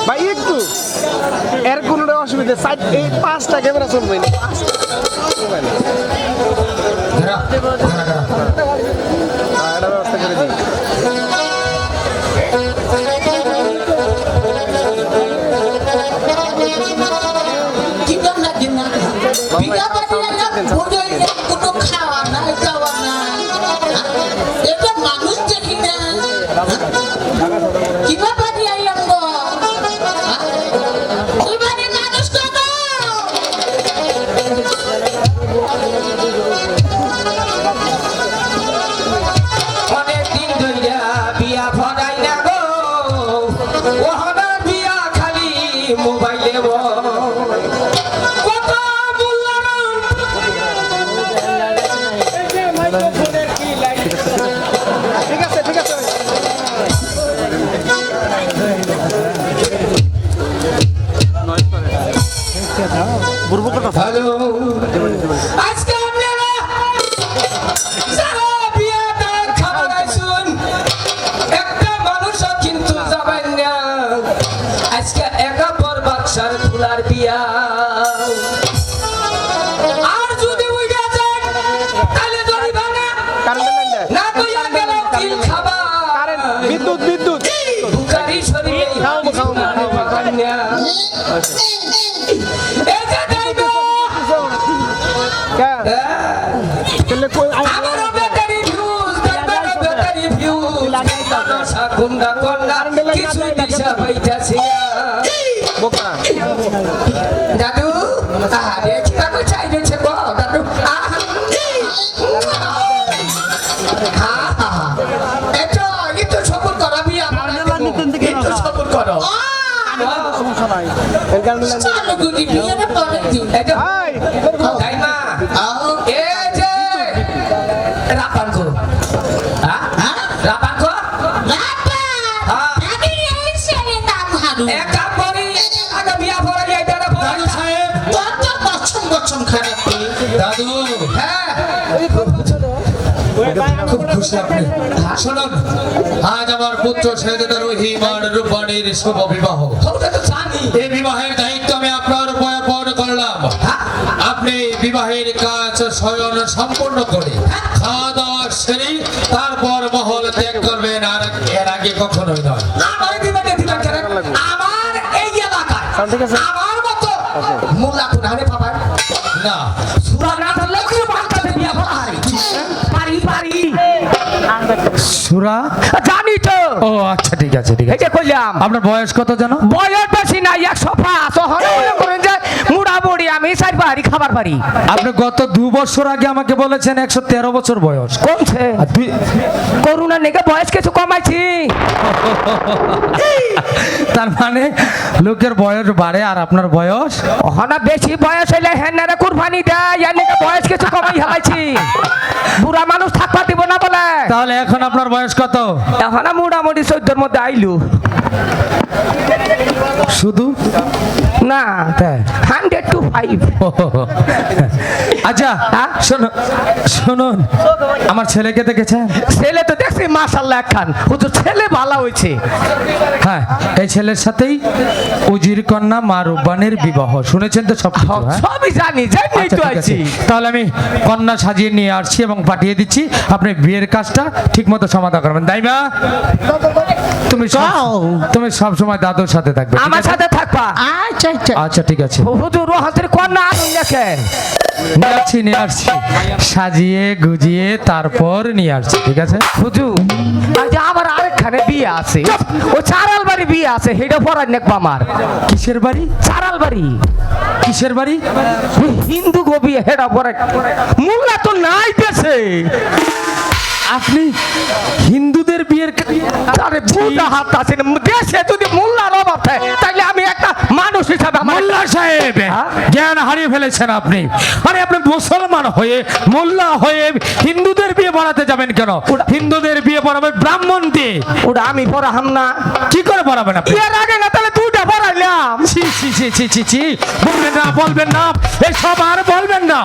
ভাই একটু এর কোনো অসুবিধা সাইড এই 5টা ক্যামেরা চলবে না এটা ব্যবস্থা করে দিই দাদু দাদু একটু সবুর করো একটু সবুর করো খুব খুশি আপনি শুনুন আজ আমার পুত্র সৈয়দা রহিম আর রূপবাণীর শুভ বিবাহ এই বিবাহের দায়িত্ব আমি আপনার উপরে অর্পণ করলাম আপনি বিবাহের কাজ স্বয়ং সম্পূর্ণ করে খাওয়া দাওয়া সেরে তারপর মহল ত্যাগ করবেন আর এর আগে কখনোই নয় আমার এই এলাকায় আমার মতো মোল্লা কোথায় পাবেন না সুরা না ধরলে কি বাচ্চাদের বিয়ে হয় পারি সুরা জানি তো। ও আচ্ছা ঠিক আছে ঠিক এই আছে যে কইলাম আপনার বয়স কত জানো? বয়স বেশি না 105 মনে করেন যে মুড়া বড়ি আমি 4 বাড়ি খাবার পারি। আপনি গত 2 বছর আগে আমাকে বলেছেন 113 বছর বয়স। কমছে আর তুই করোনা নেগে বয়স কিছু কমাইছি। তার মানে লোকের বয়স বাড়ে আর আপনার বয়স ওখানে বেশি বয়স হইলে হেনারে কুরবানি দেয় এর নেগে বয়স কিছু কমাই হেলাইছি। বুড়া মানুষ থাকবা দিব না বলে। তাহলে এখন আপনার বয়স কত? এখন মোটামুটি 14 মধ্যে আইলু শুধু না 100 to 5। আচ্ছা শুনুন আমার ছেলেকে দেখেছেন? ছেলে তো দেখছি মাশাআল্লাহ একখান হুজুর ছেলে ভালো হয়েছে। হ্যাঁ এই ছেলের সাথেই উজির কন্যা মা রূপবাণীর বিবাহ শুনেছেন তো সব কিছু? হ্যাঁ সবই জানি জানি তো আছি। তাহলে আমি কন্যা সাজিয়ে নিয়ে আসছি এবং পাঠিয়ে দিচ্ছি আপনি বিয়ের কাজটা ঠিকমতো সমাধা করবেন। দাইমা তুমি সব সময় দাদুর সাথে থাকবে। আমার সাথে থাকবা? আচ্ছা আচ্ছা আচ্ছা ঠিক আছে। হুজুর হাতের কন্যা আনুন দেখেন। নিয়ে আসছি সাজিয়ে গুজিয়ে তারপর নিয়ে আসছি ঠিক আছে। হুজুর আজ আবার আরেকখানে বিয়ে আছে ও চারাল বাড়ি বিয়ে আছে সেটা পড়াই নেকবা আমার। কিসের বাড়ি? চারাল বাড়ি। কিসের বাড়ি? হিন্দু গো বিয়ে হেটা পড়াই মোল্লা তো নাই দেশে। আপনি হিন্দুদের বিয়ের আরে বুড়া হাত আছে দেশে যদি মোল্লার অভাব থাকে তাহলে আমি একটা মানুষ হিসাবে মোল্লা সাহেব জ্ঞান হারিয়ে ফেলেছেন আপনি। আরে আপনি মুসলমান হয়ে মোল্লা হয়ে হিন্দুদের বিয়ে পড়াতে যাবেন কেন? হিন্দুদের বিয়ে পড়াবে ব্রাহ্মণ দিয়ে। ওটা আমি পড়াহাম না। কি করে পড়াবেন আপনি? এর আগে না তাহলে দুইটা পড়াইলাম। ছি ছি ছি ছি ছি ছি বলবেন না এসব আর বলবেন না।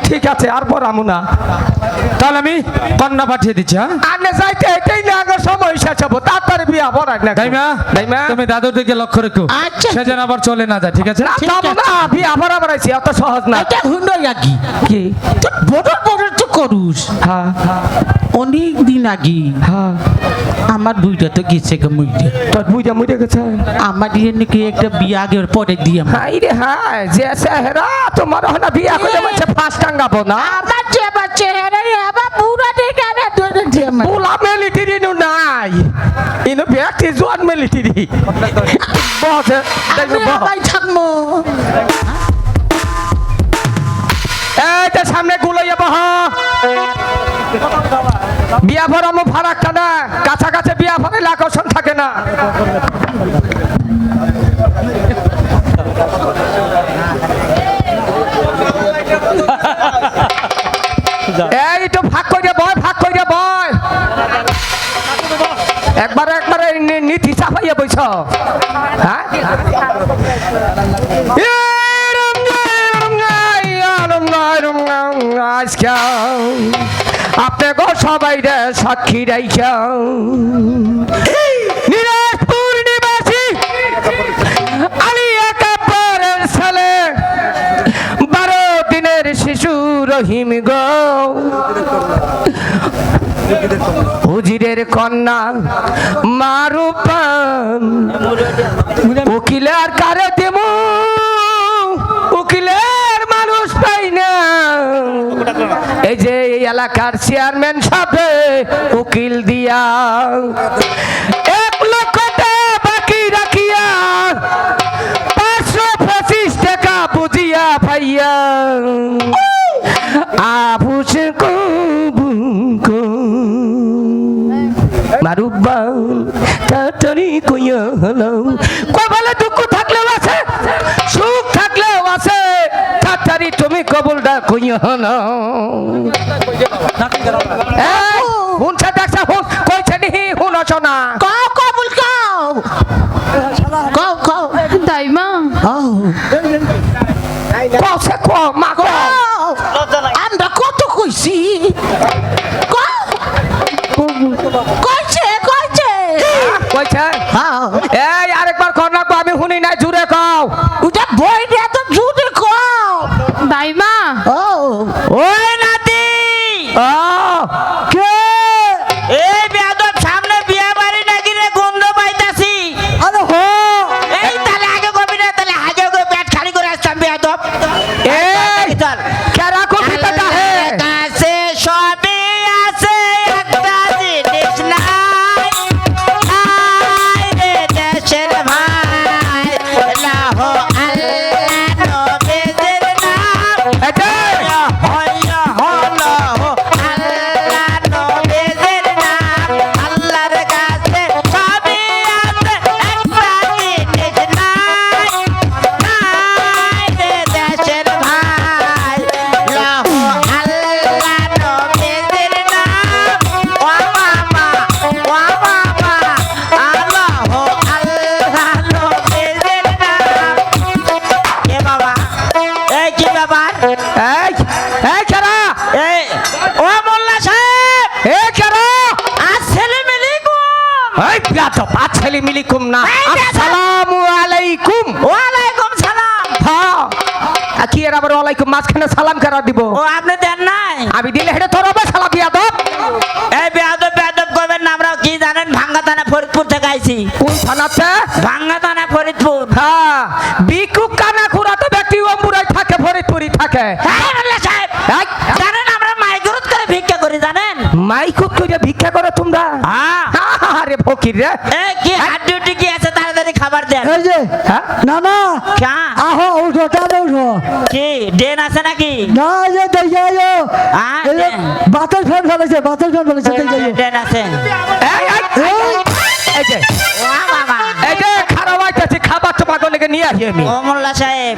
ঠিক আছে আর পড়ামু না। তাহলে আমি কন্যা পাঠিয়ে দিচ্ছি। হ্যাঁ আনে যাইতে এটাই না আগে সময় শেষ হবো তাড়াতাড়ি বিয়া ভরাই না দাইমা দাইমা তুমি দাদুর দিকে লক্ষ্য রেখো, আচ্ছা। সে যেন আবার চলে না যায়, ঠিক আছে? না যাবো না বিয়া ভরা ভরাইছি অত সহজ না এটা হুন্ড আগে কি বড় বড় তো করুস হ্যাঁ অনেক দিন আগে হ্যাঁ আমার বুইটা তো গেছে গে মুইটা তোর বুঝা মুড়ে গেছে আমার দিয়ে নাকি একটা বিয়ে আগের পরে দিয়ে হাই রে হাই যে চেহারা তোমার হনা বিয়া করে মাঝে ফাঁস টাঙ্গাবো না আমার যে চেহারা রে আবার বুড়া দেখে আরে ধরে দিয়ে বুলা মিলিটারি নু নাই ইনো ব্যক্তি জোয়ান মিলিটারি বস আমি আবার থাকবো এই যে সামনে গুলাইয়া বহ বিয়া ভরামো ফারাকটা না কাছাকাছি বিয়া ভরাইলে আকর্ষণ থাকে না এই তো ভাগ করে বয় ভাগ করে বয় একবার একবার নীতি চাপাইয়া বইছ হ্যাঁ আপনি গো সবাই রে সাক্ষী রাইখা নিরাজপুর নিবাসী আলিয়া কাপড়ের ছেলে 12 দিনের শিশু রহিম গো হুজিরের কন্যা মারুপান উকিলের কারে দেমু উকিলের মানুষ পাই না এই যে এই এলাকার চেয়ারম্যান সাহেব উকিল দিয়া 1 লক্ষ টাকা বাকি রাখিয়া 525 টাকা বুঝিয়া ভাইয়া আবুস কবুকো মারুবান তাড়াতাড়ি কইয়া হলো কবলে দুঃখ থাকলেও আছে সুখ থাকলেও আছে তাড়াতাড়ি তুমি কবলটা কইয়া হলো এই হুনছা ডাকছা হুন কইছে নি হুন শোনা কও কবুল কও কও কও দাইমা কওছে কও মা কও আমরা কত কইছি কইছে কইছে কইছে হ্যাঁ এই আরেকবার কর না আমি শুনি নাই জুড়ে কও ওটা বই দে তো জুড়ে কও দাইমা ও ওই নাতি ও কে এই বেয়াদব সামনে বিয়া বাড়ি নাকি রে গন্ধ পাইতাছি আরে হো এই তাহলে আগে কবি না তাহলে আগে গো পেট খালি করে আসতাম বেয়াদব এই চল কেরা কো ভিতরটা হে কাছে সবই আছে একটা জিনিস নাই নাই রে দেশের ভাই লাহ আল্লাহ নবীর নাম এটা হইয়া হলো আল্লাহ নবীর নাম আল্লাহর কাছে সবই আছে একটা জিনিস নাই নাই রে দেশের ভাই লাহ আল্লাহ নবীর নাম ও মামা আল্লাহ আল্লাহ নবীর নাম এ বাবা এই কি ব্যাপার এই এই কেরা এই ও মোল্লা সাহেব এই কেরা আসসালামু আলাইকুম এই বিয়াদব আছলি মিলিকুম না এই বিয়াদব। আসসালামু আলাইকুম ওয়ালাইকুম সালাম হ্যাঁ কি এর আবার ওয়ালাইকুম মাঝখানে সালাম করা দিব ও আপনি দেন নাই আমি দিলে হেডে তোর হবে সালাম বিয়াদব এই বেয়াদব করবেন না আমরা কি জানেন ভাঙ্গা থানা ফরিদপুর থেকে আইছি কোন থানাতে ভাঙ্গা থানা ফরিদপুর হ্যাঁ বিকু কানা কুরাতে ব্যক্তি অম্বুরাই থাকে ফরিদপুরি থাকে হ্যাঁ মোল্লা সাহেব এই, জানেন আমরা মাইগ্রুত করে ভিক্ষা করি জানেন মাইকুত কইরা ভিক্ষা করে তোমরা হ্যাঁ আরে ফকির রে এই কি হাত ডিউটি কি আছে তাড়াতাড়ি খাবার দেন এই যে হ্যাঁ না না ক্যা আহো উঠো টানে উঠো কি ডেন আছে নাকি না যে দেখে আয়ো হ্যাঁ, এই যে বাতাস ফ্যান ফেলেছে দেখে আয়ো ডেন আছে এই যে ওয়া বাবা এই যে খারাপ আইতাছি খাবার তোমাকে লেগে নিয়ে আসি আমি ও মোল্লা সাহেব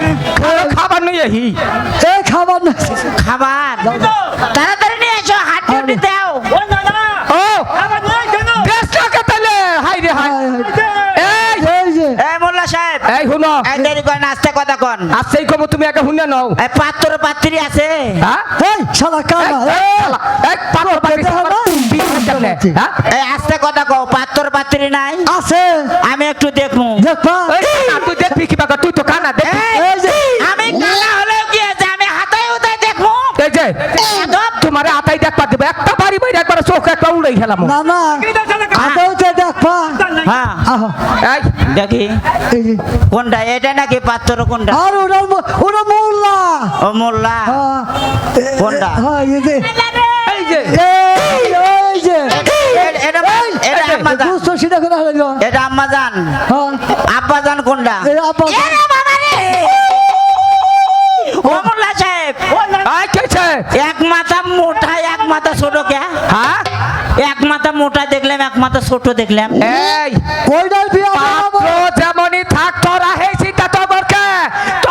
খাবার নিয়ে আসি এই খাবার না খাবার তাড়াতাড়ি নিয়ে এসো হাত ডিউটি দাও ও দেশটাকে তাহলে হাই রে হাই এই এই যে এই মোল্লা সাহেব এই শুনো এক দেরি করে নাস্তা কথা কন কন আচ্ছা এই কম তুমি আগে শুনে নাও এই পাত্র পাত্রী আছে হ্যাঁ এই শালা কানা এই শালা, এই পাথর পাকিস আমার বিয়ে হয় কেমনে? হ্যাঁ? এই আস্তে কথা কও পাত্র পাত্রী নাই আছে আমি একটু দেখবো দেখবা এই কানা, তুই দেখবি কি বাবা তুই তো কানা দেখ এই যে আমি কানা হলেও কি আছে আমি হাতায় উতায় দেখবো এই যে তোমার আতাই দেখবা দেবে একটা বাড়ি বাইরে একবার চোখ একটা উড়াই খেলাম না না আদৌতে দেখবা হ্যাঁ আহ এই দেখি এই যে কোনটা এটা নাকি পাত্র কোনটা আর ওরা মোল্লা ও মোল্লা হ্যাঁ কোনটা? হ্যাঁ এই যে এই যে এই যে এটা এটা আম্মা জান দুশো সেটা করে হলো এটা আম্মা জান হ্যাঁ আব্বা জান কোনটা এই আব্বা এরে বাবা রে ও মোল্লা সাহেব এই কেছে এক মাথা মোটা এক মাথা ছোট কে হ্যাঁ এক মাথা মোটা দেখলাম এক মাথা ছোট দেখলাম এই ওইটার বিয়া পাত্র যেমনই থাক তোরা হেসি তা তো বরকে তো